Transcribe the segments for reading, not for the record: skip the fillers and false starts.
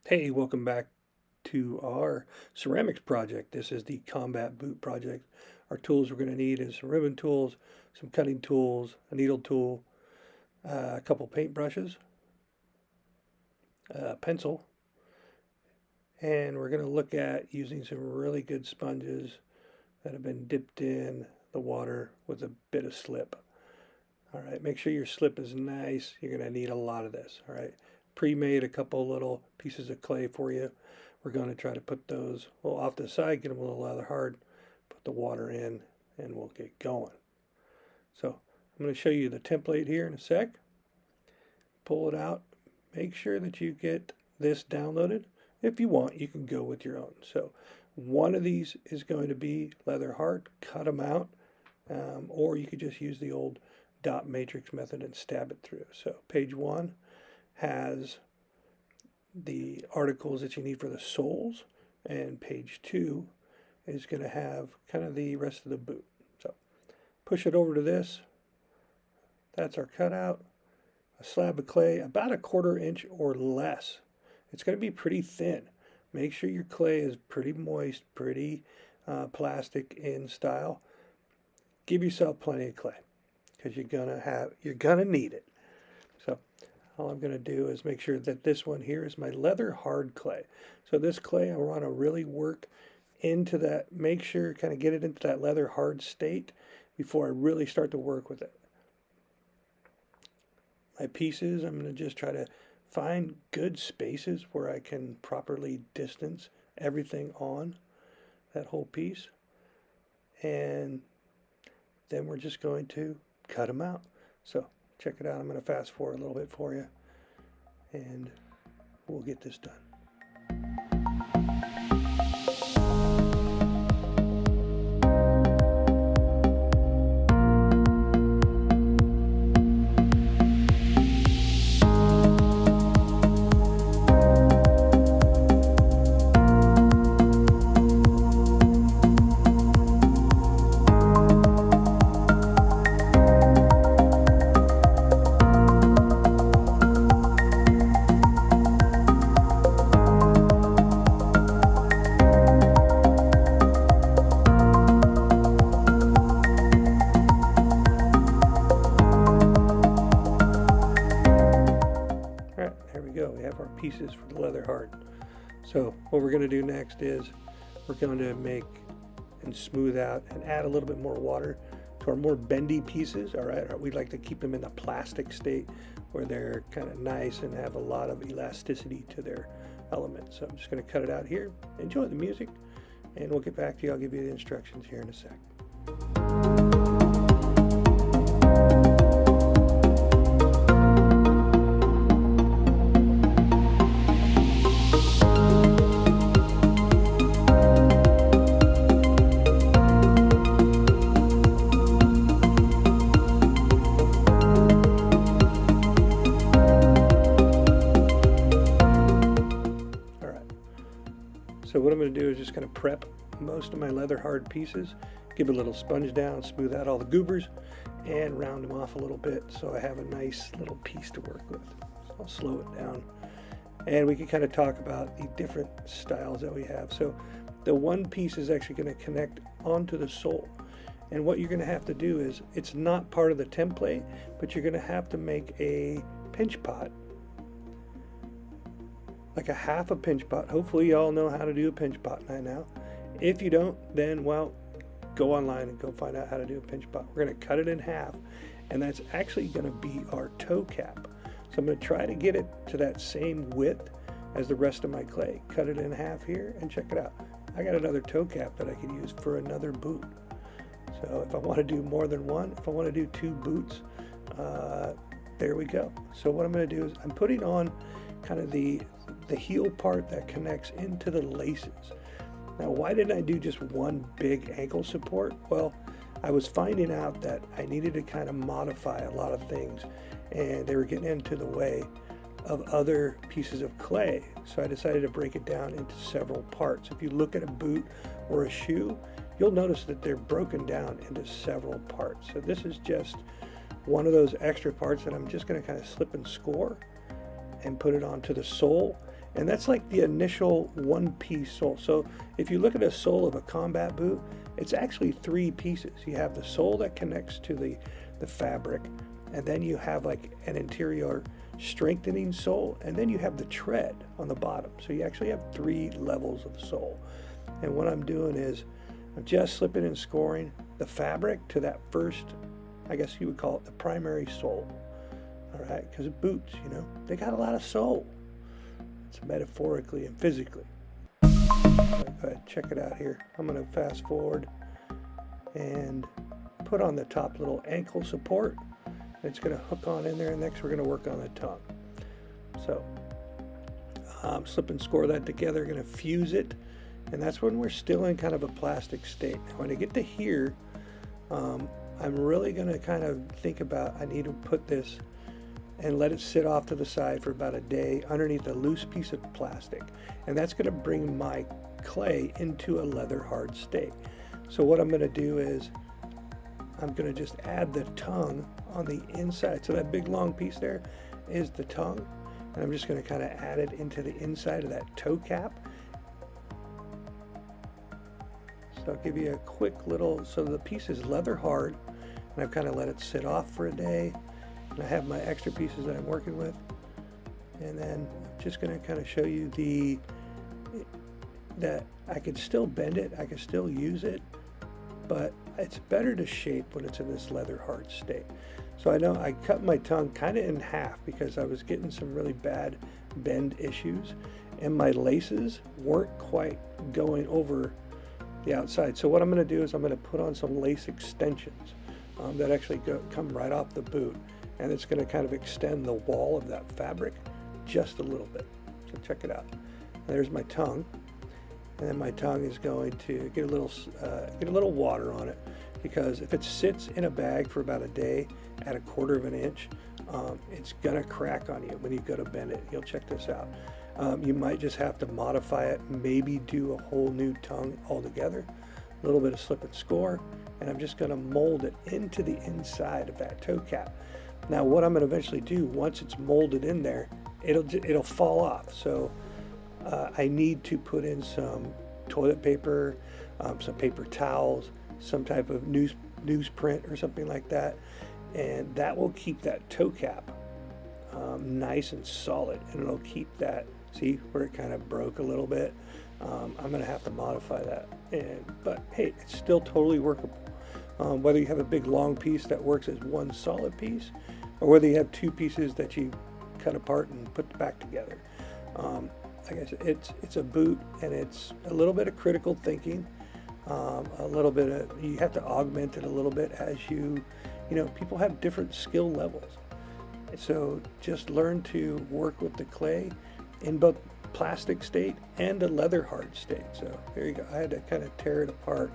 Hey, welcome back to our ceramics project. This is the combat boot project. Our tools we're going to need is some ribbon tools, some cutting tools, a needle tool, a couple paint brushes, a pencil, and we're going to look at using some really good sponges that have been dipped in the water with a bit of slip. All right, make sure your slip is nice. You're going to need a lot of this. All right, pre-made a couple little pieces of clay for you. We're going to try to put those a little off the side, get them a little rather hard, put the water in, and we'll get going. So I'm going to show you the template here in a sec. Pull it out. Make sure that you get this downloaded. If you want, you can go with your own. So one of these is going to be leather hard. Cut them out, or you could just use the old dot matrix method and stab it through. So page 1 has the articles that you need for the soles, and page 2 is going to have kind of the rest of the boot. So push it over to this. That's our cutout. A slab of clay about 1/4 inch or less. It's going to be pretty thin. Make sure your clay is pretty moist, pretty plastic in style. Give yourself plenty of clay, because you're gonna need it. So all I'm gonna do is make sure that this one here is my leather hard clay. So this clay I want to really work into that, make sure kind of get it into that leather hard state before I really start to work with it. My pieces, I'm gonna just try to find good spaces where I can properly distance everything on that whole piece, and then we're just going to cut them out. So check it out. I'm going to fast forward a little bit for you, and we'll get this done. We have our pieces for the leather hard. So what we're going to do next is we're going to make and smooth out and add a little bit more water to our more bendy pieces. All right, we'd like to keep them in the plastic state where they're kind of nice and have a lot of elasticity to their elements. So I'm just going to cut it out here. Enjoy the music, and we'll get back to you. I'll give you the instructions here in a sec. So what I'm going to do is just kind of prep most of my leather hard pieces, give a little sponge down, smooth out all the goobers, and round them off a little bit so I have a nice little piece to work with. So I'll slow it down, and we can kind of talk about the different styles that we have. So the one piece is actually going to connect onto the sole, and what you're going to have to do is, it's not part of the template, but you're going to have to make a pinch pot, like a half a pinch pot. Hopefully you all know how to do a pinch pot by now. If you don't, then well, go online and go find out how to do a pinch pot. We're going to cut it in half, and that's actually going to be our toe cap. So I'm going to try to get it to that same width as the rest of my clay. Cut it in half here, and check it out. I got another toe cap that I can use for another boot. So if I want to do more than one, if I want to do 2 boots, there we go. So what I'm going to do is I'm putting on kind of the heel part that connects into the laces. Now, why didn't I do just one big ankle support? Well, I was finding out that I needed to kind of modify a lot of things, and they were getting into the way of other pieces of clay. So I decided to break it down into several parts. If you look at a boot or a shoe, you'll notice that they're broken down into several parts. So this is just one of those extra parts that I'm just going to kind of slip and score and put it onto the sole. And that's like the initial one-piece sole. So if you look at a sole of a combat boot, it's actually three pieces. You have the sole that connects to the fabric, and then you have like an interior strengthening sole, and then you have the tread on the bottom. So you actually have three levels of sole. And what I'm doing is I'm just slipping and scoring the fabric to that first, I guess you would call it the primary sole. All right, because boots, you know, they got a lot of sole. It's metaphorically and physically. All right, go ahead, check it out here. I'm going to fast forward and put on the top little ankle support. It's going to hook on in there, and next we're going to work on the tongue. So slip and score that together, going to fuse it, and that's when we're still in kind of a plastic state. Now, when I get to here, I'm really going to kind of think about, I need to put this and let it sit off to the side for about a day underneath a loose piece of plastic. And that's going to bring my clay into a leather hard state. So what I'm going to do is I'm going to just add the tongue on the inside. So that big long piece there is the tongue. And I'm just going to kind of add it into the inside of that toe cap. So I'll give you a quick little, so the piece is leather hard, and I've kind of let it sit off for a day. And I have my extra pieces that I'm working with, and then I'm just going to kind of show you that I can still bend it, I can still use it, but it's better to shape when it's in this leather hard state. So I know I cut my tongue kind of in half because I was getting some really bad bend issues, and my laces weren't quite going over the outside. So what I'm going to do is I'm going to put on some lace extensions that actually come right off the boot. And it's going to kind of extend the wall of that fabric just a little bit. So check it out. There's my tongue, and then my tongue is going to get a little water on it, because if it sits in a bag for about a day at 1/4 of an inch, it's going to crack on you when you go to bend it. You'll check this out. You might just have to modify it, maybe do a whole new tongue altogether. A little bit of slip and score, and I'm just going to mold it into the inside of that toe cap. Now what I'm going to eventually do, once it's molded in there, it'll fall off. So I need to put in some toilet paper, some paper towels, some type of newsprint or something like that, and that will keep that toe cap nice and solid, and it'll keep that, see where it kind of broke a little bit. I'm going to have to modify that, but hey, it's still totally workable. Whether you have a big long piece that works as one solid piece, or whether you have two pieces that you cut apart and put back together. Like I said, it's a boot, and it's a little bit of critical thinking, a little bit of, you have to augment it a little bit as you know, people have different skill levels. So just learn to work with the clay in both plastic state and a leather hard state. So there you go. I had to kind of tear it apart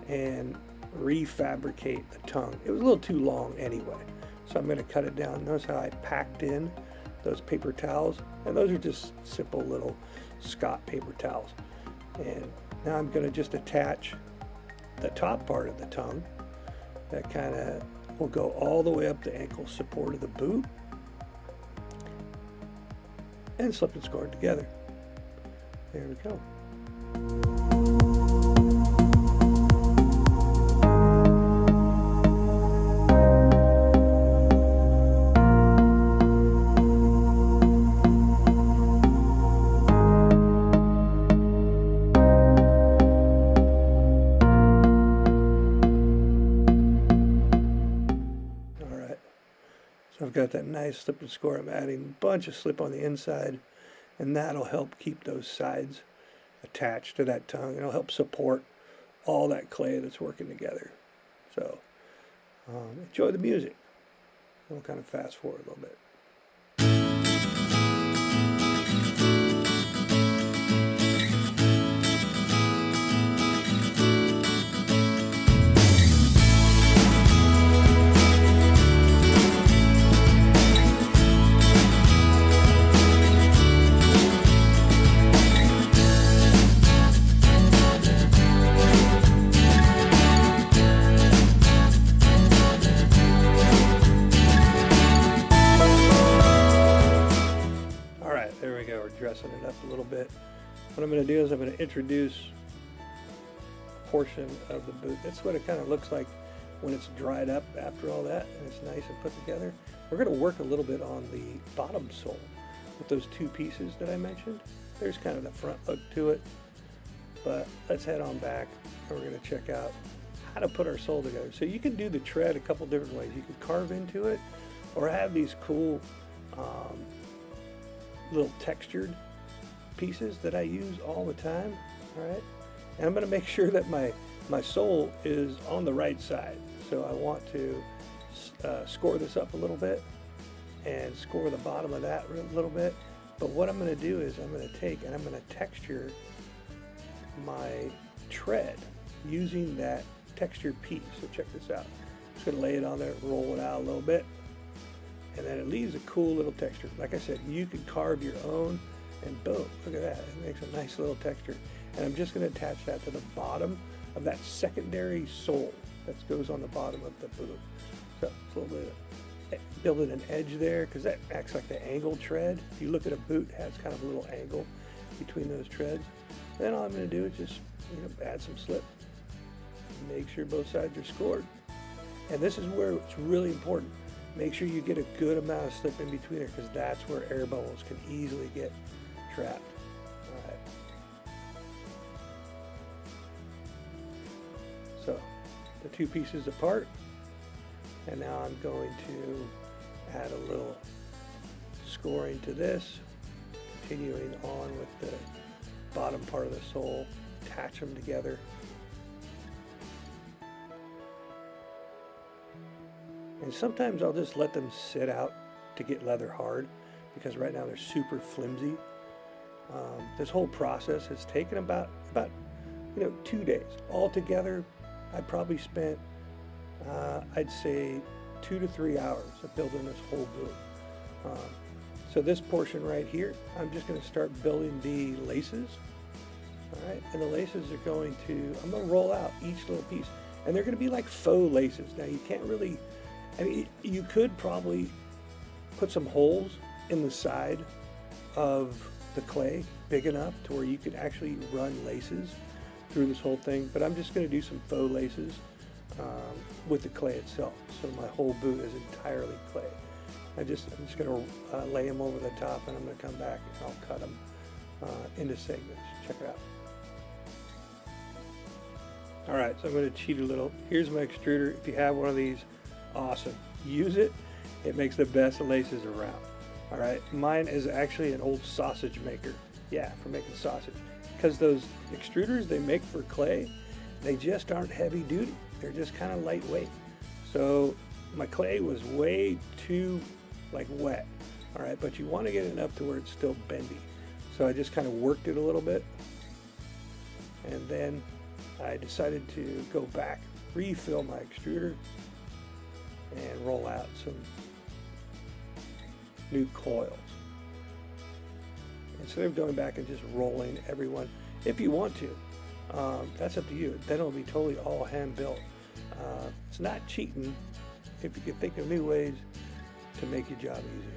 and refabricate the tongue. It was a little too long anyway, so I'm going to cut it down. Notice how I packed in those paper towels, and those are just simple little Scott paper towels. And now I'm going to just attach the top part of the tongue that kind of will go all the way up the ankle support of the boot, and slip and score it together. There we go. So I've got that nice slip and score. I'm adding a bunch of slip on the inside, and that'll help keep those sides attached to that tongue. It'll help support all that clay that's working together. So enjoy the music. We'll kind of fast forward a little bit. messing it up a little bit. What I'm going to do is I'm going to introduce a portion of the boot. That's what it kind of looks like when it's dried up after all that and it's nice and put together. We're going to work a little bit on the bottom sole with those two pieces that I mentioned. There's kind of the front look to it, but let's head on back and we're going to check out how to put our sole together. So you can do the tread a couple different ways. You can carve into it or have these cool little textured pieces that I use all the time. All right, and I'm going to make sure that my sole is on the right side. So I want to score this up a little bit and score the bottom of that a little bit. But what I'm going to do is I'm going to take and I'm going to texture my tread using that textured piece. So check this out. I'm just going to lay it on there, roll it out a little bit, and then it leaves a cool little texture. Like I said, you can carve your own, and boom, look at that. It makes a nice little texture. And I'm just going to attach that to the bottom of that secondary sole that goes on the bottom of the boot. So it's a little bit of building an edge there because that acts like the angled tread. If you look at a boot, it has kind of a little angle between those treads. Then all I'm going to do is just add some slip. Make sure both sides are scored. And this is where it's really important. Make sure you get a good amount of slip in between it because that's where air bubbles can easily get trapped. All right. So the two pieces apart, and now I'm going to add a little scoring to this, continuing on with the bottom part of the sole, attach them together. And sometimes I'll just let them sit out to get leather hard because right now they're super flimsy. This whole process has taken about 2 days. Altogether, I probably spent, I'd say 2 to 3 hours of building this whole boot. So this portion right here, I'm just going to start building the laces. All right, and the laces are going to, I'm going to roll out each little piece. And they're going to be like faux laces. Now you can't really, you could probably put some holes in the side of the clay big enough to where you could actually run laces through this whole thing, but I'm just going to do some faux laces with the clay itself. So my whole boot is entirely clay. I'm just going to lay them over the top, and I'm going to come back and I'll cut them into segments. Check it out. All right, so I'm going to cheat a little. Here's my extruder. If you have one of these, awesome. Use it. It makes the best laces around. All right, mine is actually an old sausage maker. Yeah, for making sausage. Because those extruders they make for clay, they just aren't heavy duty. They're just kind of lightweight. So my clay was way too wet. All right, but you want to get it enough to where it's still bendy. So I just kind of worked it a little bit. And then I decided to go back, refill my extruder, and roll out some new coils. Instead of going back and just rolling everyone, if you want to, that's up to you. Then it'll be totally all hand built. It's not cheating if you can think of new ways to make your job easier.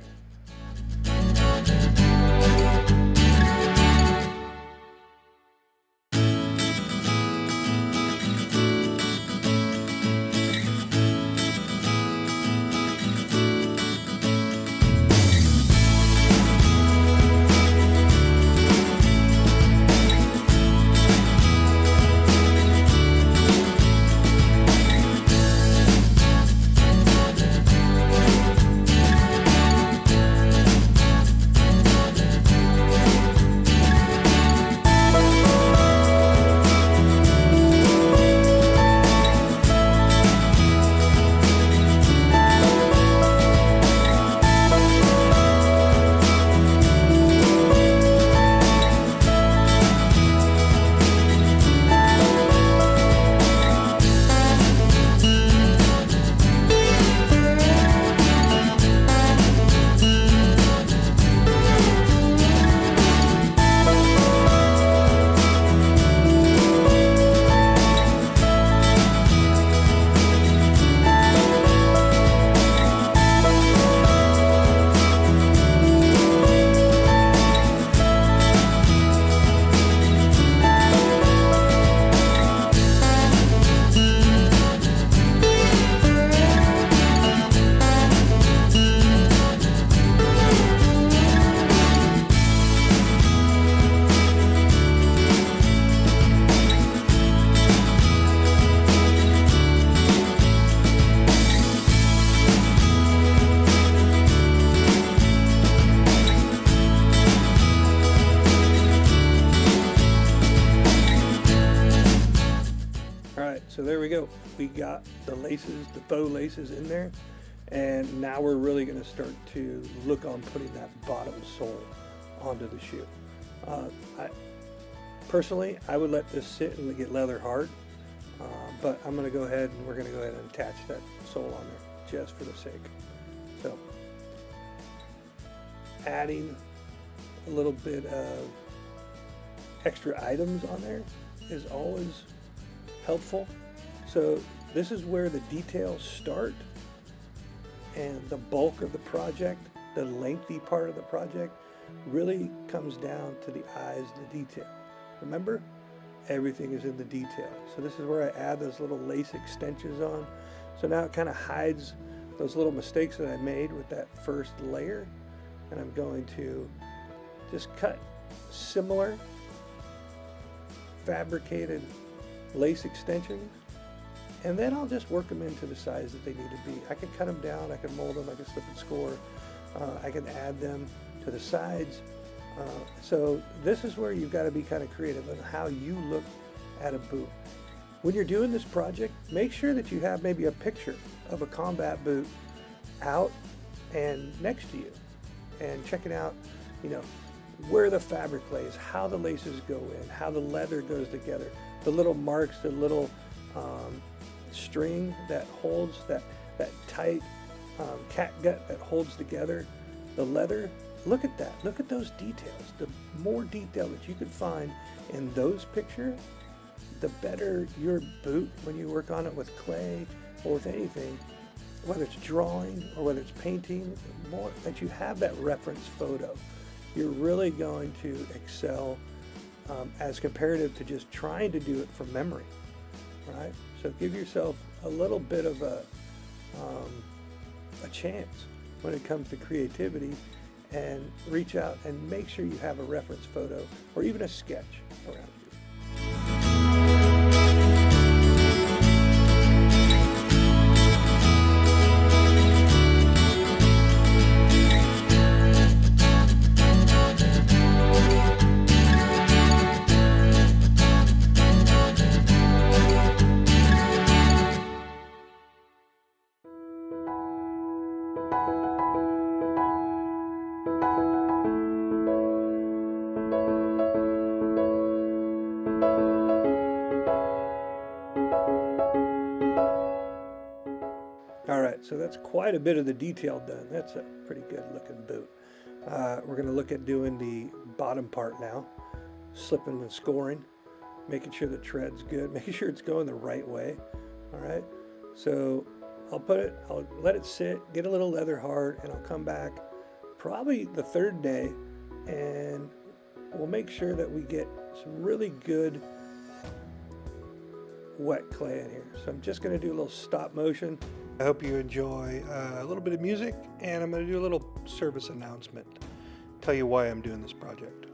right, so there we go. We got the laces, the faux laces in there, and now we're really going to start to look on putting that bottom sole onto the shoe. Personally, I would let this sit and get leather hard, but I'm going to go ahead and we're going to go ahead and attach that sole on there just for the sake. So, adding a little bit of extra items on there is always helpful. So this is where the details start, and the bulk of the project, the lengthy part of the project, really comes down to the eyes, the detail. Remember, everything is in the detail. So this is where I add those little lace extensions on. So now it kind of hides those little mistakes that I made with that first layer. And I'm going to just cut similar fabricated lace extensions, and then I'll just work them into the size that they need to be. I can cut them down, I can mold them, I can slip and score, I can add them to the sides. So this is where you've got to be kind of creative on how you look at a boot. When you're doing this project, make sure that you have maybe a picture of a combat boot out and next to you, and checking out, where the fabric lays, how the laces go in, how the leather goes together, the little marks, the little string that holds that tight catgut that holds together the leather. Look at that. Look at those details. The more detail that you can find in those pictures, the better your boot when you work on it with clay or with anything, whether it's drawing or whether it's painting. The more that you have that reference photo, you're really going to excel as comparative to just trying to do it from memory, right? So give yourself a little bit of a chance when it comes to creativity, and reach out and make sure you have a reference photo or even a sketch around you. All right, so that's quite a bit of the detail done. That's a pretty good looking boot. We're going to look at doing the bottom part now, slipping and scoring, making sure the tread's good, making sure it's going the right way. All right, so I'll let it sit, get a little leather hard, and I'll come back probably the third day, and we'll make sure that we get some really good wet clay in here. So I'm just going to do a little stop motion. I hope you enjoy a little bit of music, and I'm going to do a little service announcement, tell you why I'm doing this project.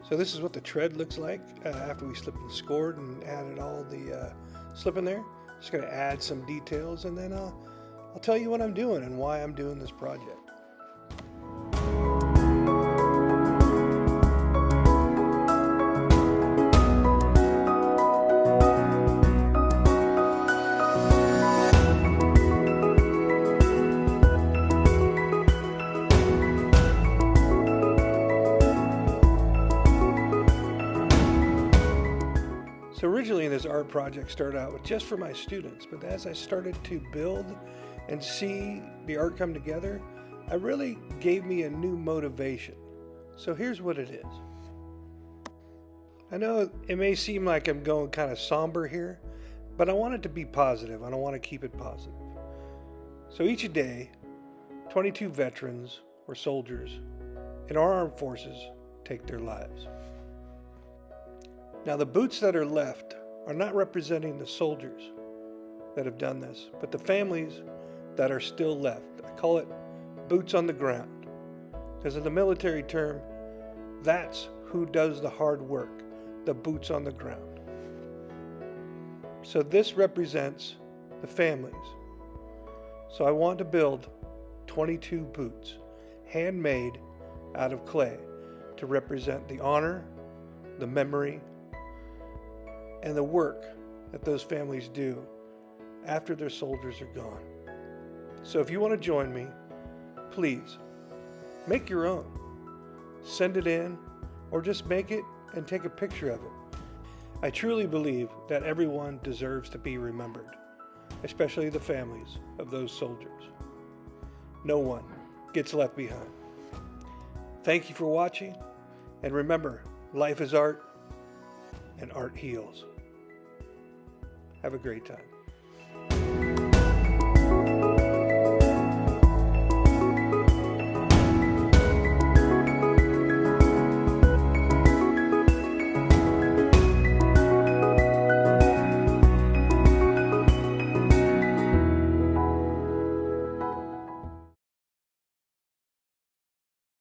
So this is what the tread looks like after we slipped and scored and added all the slip in there. Just going to add some details, and then I'll tell you what I'm doing and why I'm doing this project. So originally this art project started out with just for my students, but as I started to build and see the art come together, it really gave me a new motivation. So here's what it is. I know it may seem like I'm going kind of somber here, but I want it to be positive, and I want to keep it positive. So each day, 22 veterans or soldiers in our armed forces take their lives. Now the boots that are left are not representing the soldiers that have done this, but the families that are still left. I call it boots on the ground, because in the military term, that's who does the hard work, the boots on the ground. So this represents the families. So I want to build 22 boots, handmade out of clay. to represent the honor, the memory, and the work that those families do after their soldiers are gone. So if you want to join me, please make your own. Send it in, or just make it and take a picture of it. I truly believe that everyone deserves to be remembered, especially the families of those soldiers. No one gets left behind. Thank you for watching, and remember, life is art, and art heals. Have a great time.